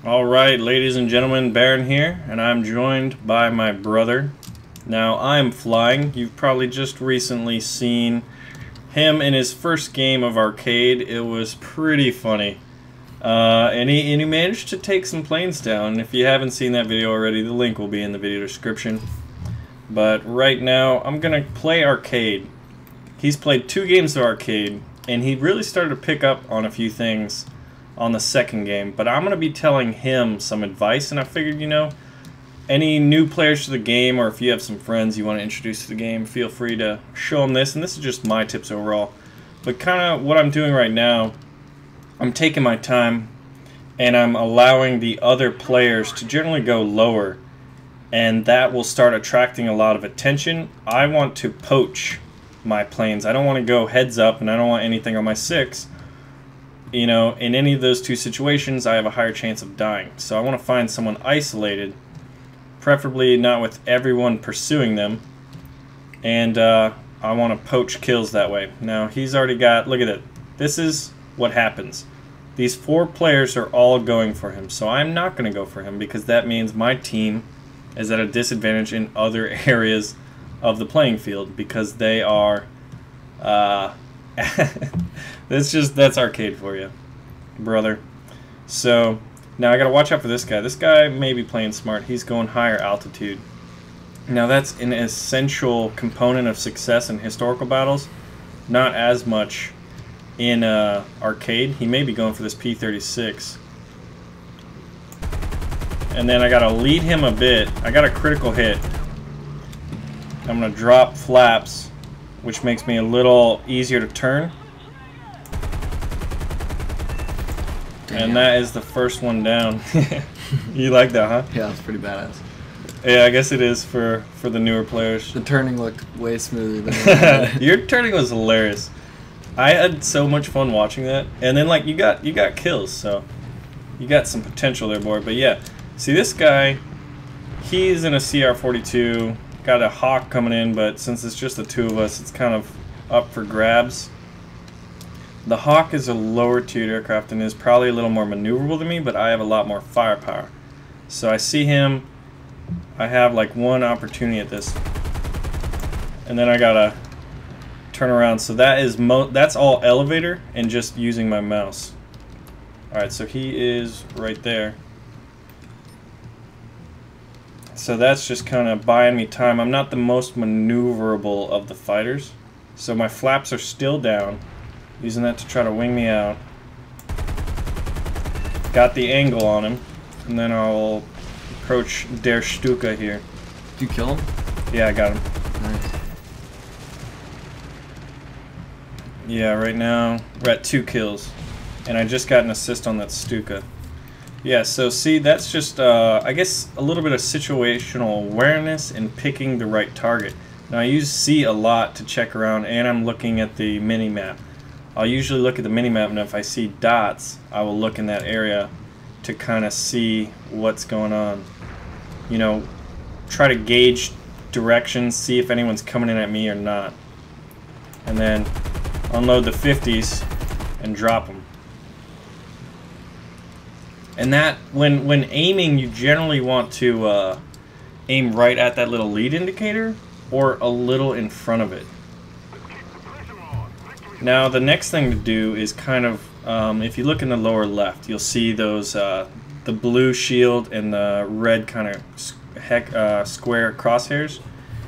Alright, ladies and gentlemen, Baron here, and I'm joined by my brother. Now, I'm flying. You've probably just recently seen him in his first game of arcade. It was pretty funny. And he managed to take some planes down. If you haven't seen that video already, the link will be in the video description. But right now, I'm going to play arcade. He's played 2 games of arcade, and he really started to pick up on a few things on the second game, but I'm going to be telling him some advice, and I figured, you know, any new players to the game, or if you have some friends you want to introduce to the game, feel free to show them this, and this is just my tips overall. But kind of what I'm doing right now, I'm taking my time, and I'm allowing the other players to generally go lower, and that will start attracting a lot of attention. I want to poach my planes. I don't want to go heads up, and I don't want anything on my 6. You know, in any of those 2 situations, I have a higher chance of dying. So I want to find someone isolated, preferably not with everyone pursuing them. And I want to poach kills that way. Now, he's already got, look at it. This is what happens. These 4 players are all going for him. So I'm not going to go for him because that means my team is at a disadvantage in other areas of the playing field because they are... that's arcade for you, brother. So now I gotta watch out for this guy. This guy may be playing smart. He's going higher altitude. Now that's an essential component of success in historical battles. Not as much in arcade. He may be going for this P-36. And then I gotta lead him a bit. I got a critical hit. I'm gonna drop flaps, which makes me a little easier to turn. And that is the first one down. You like that, huh? Yeah, it's pretty badass. Yeah, I guess it is for the newer players. The turning looked way smoother than Your turning was hilarious. I had so much fun watching that. And then like you got kills, so you got some potential there, boy. But yeah, see this guy, he's in a CR-42. Got a Hawk coming in, but since it's just the 2 of us, it's kind of up for grabs. The Hawk is a lower tiered aircraft and is probably a little more maneuverable than me, but I have a lot more firepower. So I see him. I have like one opportunity at this, and then I gotta turn around. So that is that's all elevator and just using my mouse. All right, so he is right there. So that's just kind of buying me time. I'm not the most maneuverable of the fighters. So my flaps are still down. Using that to try to wing me out. Got the angle on him. And then I'll approach Der Stuka here. Did you kill him? Yeah, I got him. Nice. Yeah, right now we're at 2 kills. And I just got an assist on that Stuka. Yeah, so see, that's just, I guess, a little bit of situational awareness and picking the right target. Now, I use C a lot to check around, and I'm looking at the mini-map. I'll usually look at the mini-map, and if I see dots, I will look in that area to kind of see what's going on. You know, try to gauge directions, see if anyone's coming in at me or not. And then unload the 50s and drop them. And that, when aiming, you generally want to aim right at that little lead indicator or a little in front of it. Now the next thing to do is kind of, if you look in the lower left, you'll see those, the blue shield and the red kind of square crosshairs,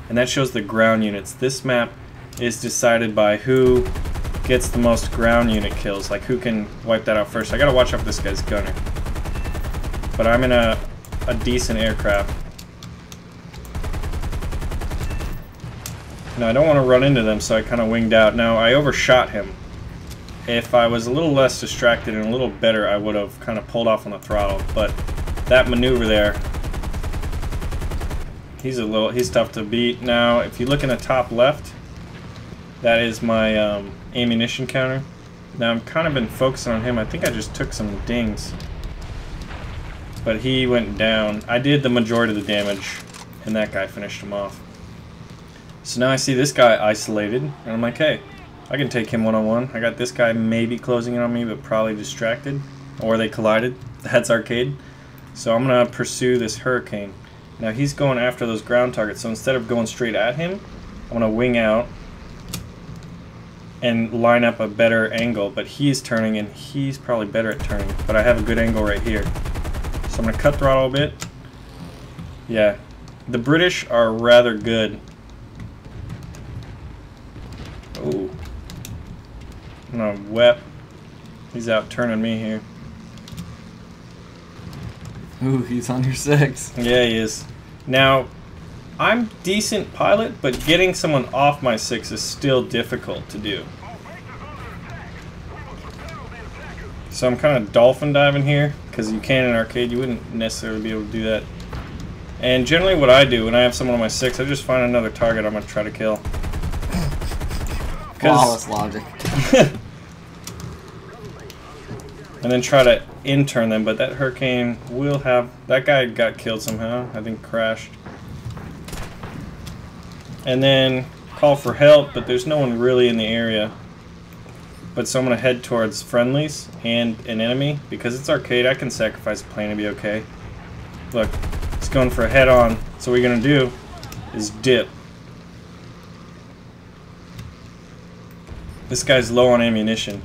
and that shows the ground units. This map is decided by who gets the most ground unit kills, like who can wipe that out first. I gotta watch out for this guy's gunner. But I'm in a decent aircraft. Now I don't want to run into them, so I kind of winged out. Now I overshot him. If I was a little less distracted and a little better, I would have kind of pulled off on the throttle. But that maneuver there, he's tough to beat. Now if you look in the top left, that is my ammunition counter. Now I've kind of been focusing on him. I think I just took some dings. But he went down. I did the majority of the damage, and that guy finished him off. So now I see this guy isolated, and I'm like, hey, I can take him one-on-one. I got this guy maybe closing in on me, but probably distracted. Or they collided. That's arcade. So I'm going to pursue this Hurricane. Now he's going after those ground targets, so instead of going straight at him, I'm going to wing out and line up a better angle, but he's turning and he's probably better at turning, but I have a good angle right here. So I'm going to cut throttle a bit. Yeah, the British are rather good. Oh, I'm going to whip. He's out turning me here. Ooh, he's on your 6. Yeah, he is. Now, I'm decent pilot, but getting someone off my 6 is still difficult to do. So I'm kind of dolphin diving here, because you can in arcade, you wouldn't necessarily be able to do that. And generally what I do when I have someone on my 6, I just find another target I'm going to try to kill. Flawless logic. And then try to in-turn them, but that Hurricane will have... That guy got killed somehow, I think crashed. And then call for help, but there's no one really in the area. But so I'm going to head towards friendlies and an enemy. Because it's arcade, I can sacrifice a plane to be okay. Look, it's going for a head-on. So what you're going to do is dip. This guy's low on ammunition.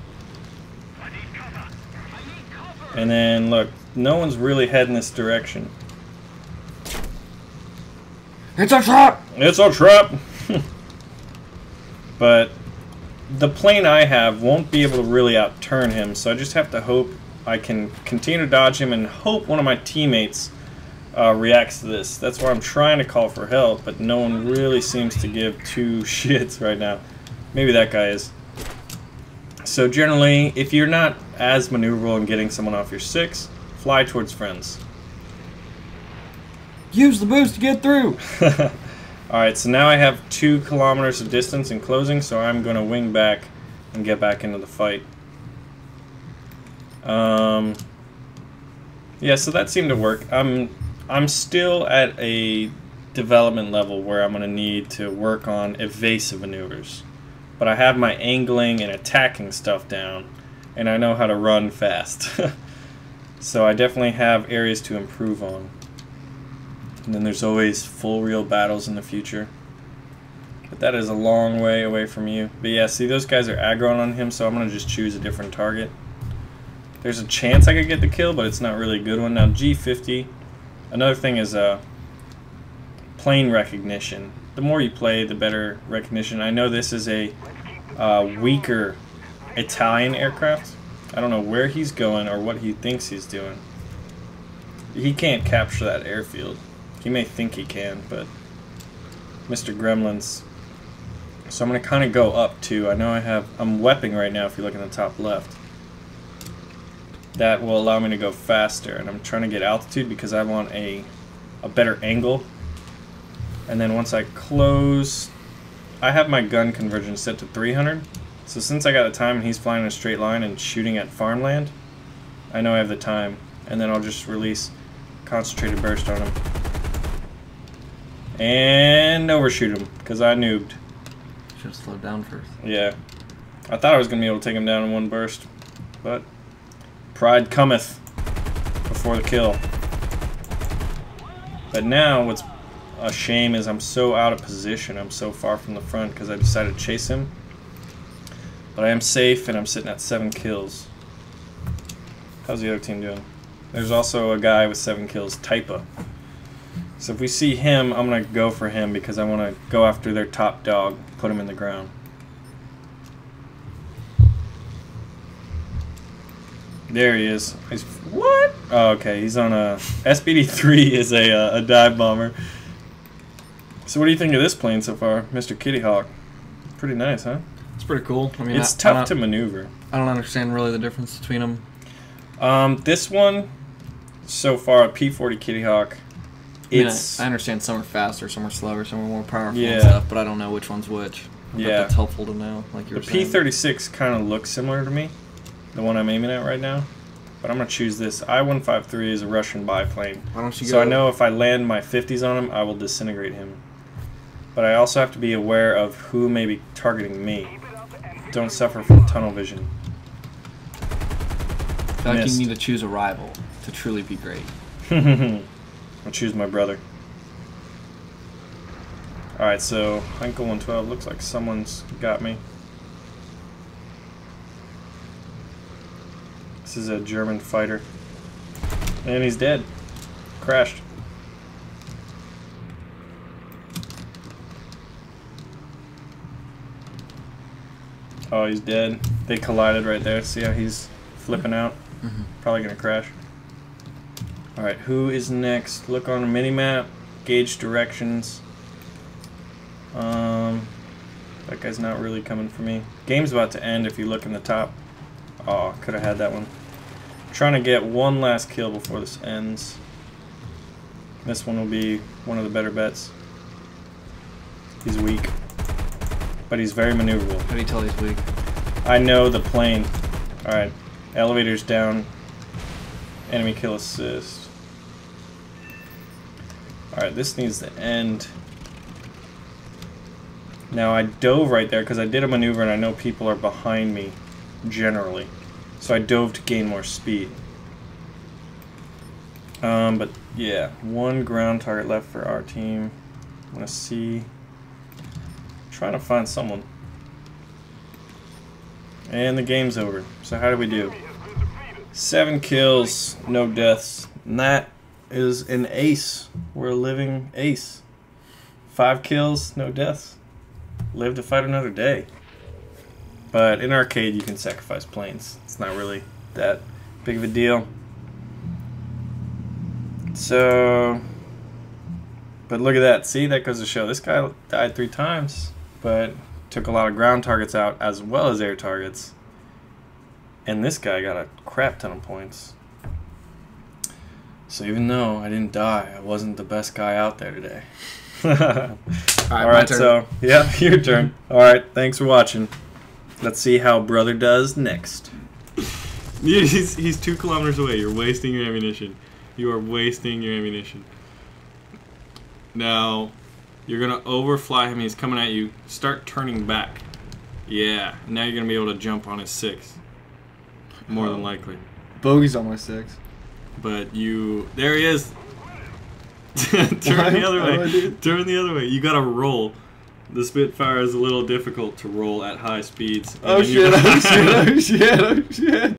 And then, look, no one's really heading this direction. It's a trap! It's a trap! But the plane I have won't be able to really outturn him, so I just have to hope I can continue to dodge him and hope one of my teammates reacts to this. That's why I'm trying to call for help, but no one really seems to give two shits right now. Maybe that guy is. So generally, if you're not as maneuverable in getting someone off your 6, fly towards friends. Use the boost to get through! Alright, so now I have 2 kilometers of distance in closing, so I'm going to wing back and get back into the fight. Yeah, so that seemed to work. I'm still at a development level where I'm going to need to work on evasive maneuvers. But I have my angling and attacking stuff down, and I know how to run fast. So I definitely have areas to improve on. And then there's always full real battles in the future. But that is a long way away from you. But yeah, see, those guys are aggroing on him, so I'm going to just choose a different target. There's a chance I could get the kill, but it's not really a good one. Now, G50. Another thing is plane recognition. The more you play, the better recognition. I know this is a weaker Italian aircraft. I don't know where he's going or what he thinks he's doing. He can't capture that airfield. He may think he can, but Mr. Gremlins. So I'm going to kind of go up too. I know I'm weaping right now if you look in the top left. That will allow me to go faster, and I'm trying to get altitude because I want a better angle. And then once I close, I have my gun conversion set to 300. So since I got the time and he's flying in a straight line and shooting at farmland, I know I have the time. And then I'll just release concentrated burst on him. And overshoot him, because I noobed. Should have slowed down first. Yeah. I thought I was going to be able to take him down in one burst. But pride cometh before the kill. But now what's a shame is I'm so out of position. I'm so far from the front because I decided to chase him. But I am safe and I'm sitting at 7 kills. How's the other team doing? There's also a guy with 7 kills, Typa. So if we see him, I'm going to go for him because I want to go after their top dog, put him in the ground. There he is. What? Oh, okay, he's on a... SBD-3 is a dive bomber. So what do you think of this plane so far, Mr. Kitty Hawk? Pretty nice, huh? It's pretty cool. I mean, it's tough to maneuver. I don't understand really the difference between them. This one, so far, a P-40 Kitty Hawk. I understand some are faster, some are slower, some are more powerful yeah. and stuff, but I don't know which one's which. Yeah, that's helpful to know. Like you were saying. The P-36 kind of looks similar to me, the one I'm aiming at right now. But I'm gonna choose this. I-153 is a Russian biplane. Why don't you so I know if I land my 50s on him, I will disintegrate him. But I also have to be aware of who may be targeting me. Don't suffer from tunnel vision. I feel like you need to choose a rival to truly be great. I'll choose my brother. Alright, so Uncle 112 looks like someone's got me. This is a German fighter. And he's dead. Crashed. Oh, he's dead. They collided right there. See how he's flipping out? Mm-hmm. Probably gonna crash. Alright, who is next? Look on the mini-map. Gauge directions. That guy's not really coming for me. Game's about to end if you look in the top. Oh, could have had that one. Trying to get one last kill before this ends. This one will be one of the better bets. He's weak. But he's very maneuverable. How do you tell he's weak? I know the plane. Alright. Elevator's down. Enemy kill assist. Alright, this needs to end. Now I dove right there because I did a maneuver and I know people are behind me generally. So I dove to gain more speed. But yeah, one ground target left for our team. I want to see. Trying to find someone. And the game's over. So how do we do? 7 kills, no deaths. And that is an ace. We're a living ace. 5 kills, no deaths. Live to fight another day. But in arcade you can sacrifice planes. It's not really that big of a deal. So, but look at that. See, that goes to show this guy died 3 times, but took a lot of ground targets out as well as air targets. And this guy got a crap ton of points. So even though I didn't die, I wasn't the best guy out there today. Alright, so, yeah, your turn. Alright, thanks for watching. Let's see how brother does next. He's 2 kilometers away. You're wasting your ammunition. You are wasting your ammunition. Now, you're going to overfly him. He's coming at you. Start turning back. Yeah, now you're going to be able to jump on his 6. More than likely. Bogey's on my 6. But you... There he is. Turn the other way. Turn the other way. You got to roll. The Spitfire is a little difficult to roll at high speeds. Oh shit, oh shit, oh shit, oh shit.